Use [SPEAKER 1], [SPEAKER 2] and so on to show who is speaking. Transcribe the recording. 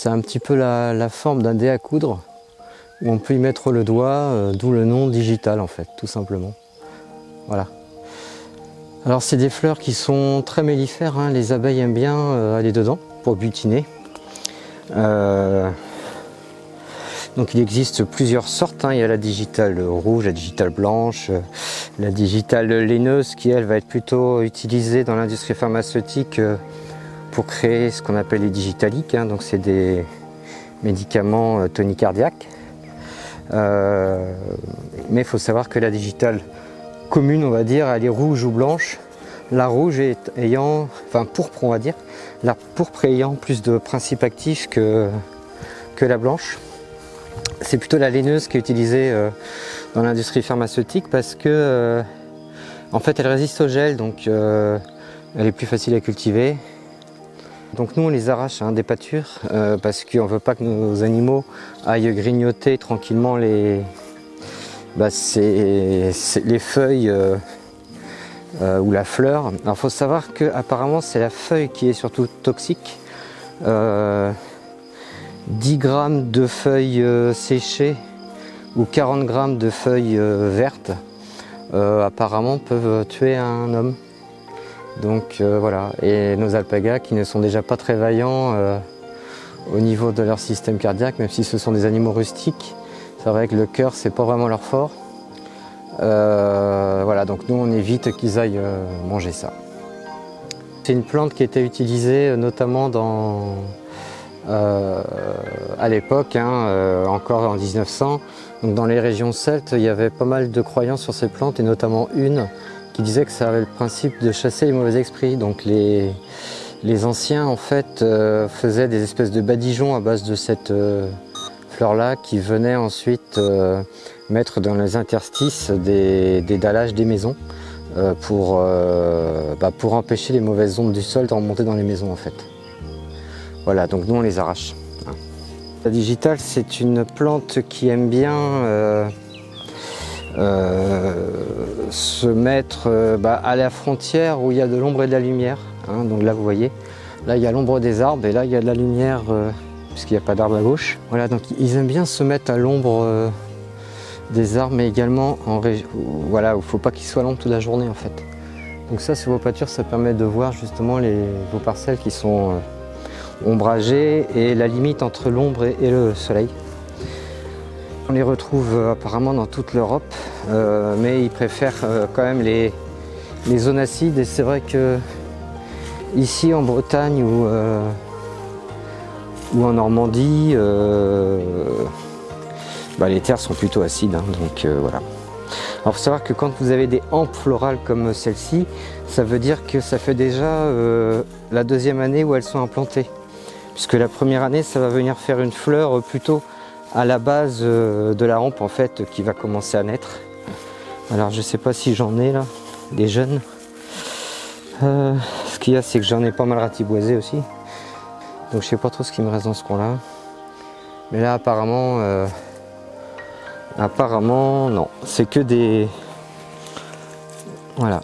[SPEAKER 1] C'est un petit peu la forme d'un dé à coudre, où on peut y mettre le doigt, d'où le nom digital en fait, tout simplement. Voilà. Alors c'est des fleurs qui sont très mellifères, hein. Les abeilles aiment bien aller dedans pour butiner. Donc il existe plusieurs sortes, hein. Il y a la digitale rouge, la digitale blanche, la digitale laineuse qui elle va être plutôt utilisée dans l'industrie pharmaceutique pour créer ce qu'on appelle les digitaliques, hein. Donc c'est des médicaments tonicardiaques. Mais il faut savoir que la digitale commune, on va dire, elle est rouge ou blanche. La rouge ayant, enfin pourpre on va dire, la pourpre ayant plus de principes actifs que la blanche. C'est plutôt la laineuse qui est utilisée dans l'industrie pharmaceutique parce que en fait elle résiste au gel, donc elle est plus facile à cultiver. Donc nous on les arrache, hein, des pâtures parce qu'on ne veut pas que nos animaux aillent grignoter tranquillement les feuilles ou la fleur. Alors il faut savoir que apparemment c'est la feuille qui est surtout toxique. 10 grammes de feuilles séchées ou 40 grammes de feuilles vertes apparemment peuvent tuer un homme. Donc voilà, et nos alpagas qui ne sont déjà pas très vaillants au niveau de leur système cardiaque, même si ce sont des animaux rustiques, c'est vrai que le cœur c'est pas vraiment leur fort. Voilà, donc nous on évite qu'ils aillent manger ça. C'est une plante qui était utilisée notamment à l'époque, hein, encore en 1900. Donc dans les régions celtes, il y avait pas mal de croyances sur ces plantes, et notamment une qui disait que ça avait le principe de chasser les mauvais esprits. Donc les anciens en fait faisaient des espèces de badigeons à base de cette fleur-là qui venaient ensuite mettre dans les interstices des dallages des maisons pour empêcher les mauvaises ondes du sol de remonter dans les maisons en fait. Voilà, donc nous on les arrache. La digitale c'est une plante qui aime bien se mettre à la frontière où il y a de l'ombre et de la lumière, hein. Donc là vous voyez, là il y a l'ombre des arbres et là il y a de la lumière puisqu'il n'y a pas d'arbre à gauche. Voilà, donc ils aiment bien se mettre à l'ombre des arbres, mais également en région, voilà, où il ne faut pas qu'ils soient à l'ombre toute la journée en fait. Donc ça sur vos pâtures, ça permet de voir justement vos parcelles qui sont ombragées et la limite entre l'ombre et le soleil. On les retrouve apparemment dans toute l'Europe, mais ils préfèrent quand même les zones acides, et c'est vrai que ici en Bretagne ou en Normandie, les terres sont plutôt acides, hein, donc voilà. Alors il faut savoir que quand vous avez des hampes florales comme celle-ci, ça veut dire que ça fait déjà la deuxième année où elles sont implantées. Puisque la première année, ça va venir faire une fleur plutôt à la base de la hampe en fait, qui va commencer à naître. Alors je sais pas si j'en ai là, des jeunes. Ce qu'il y a, c'est que j'en ai pas mal ratiboisé aussi. Donc je sais pas trop ce qui me reste dans ce coin-là. Mais là apparemment non, c'est que des... Voilà.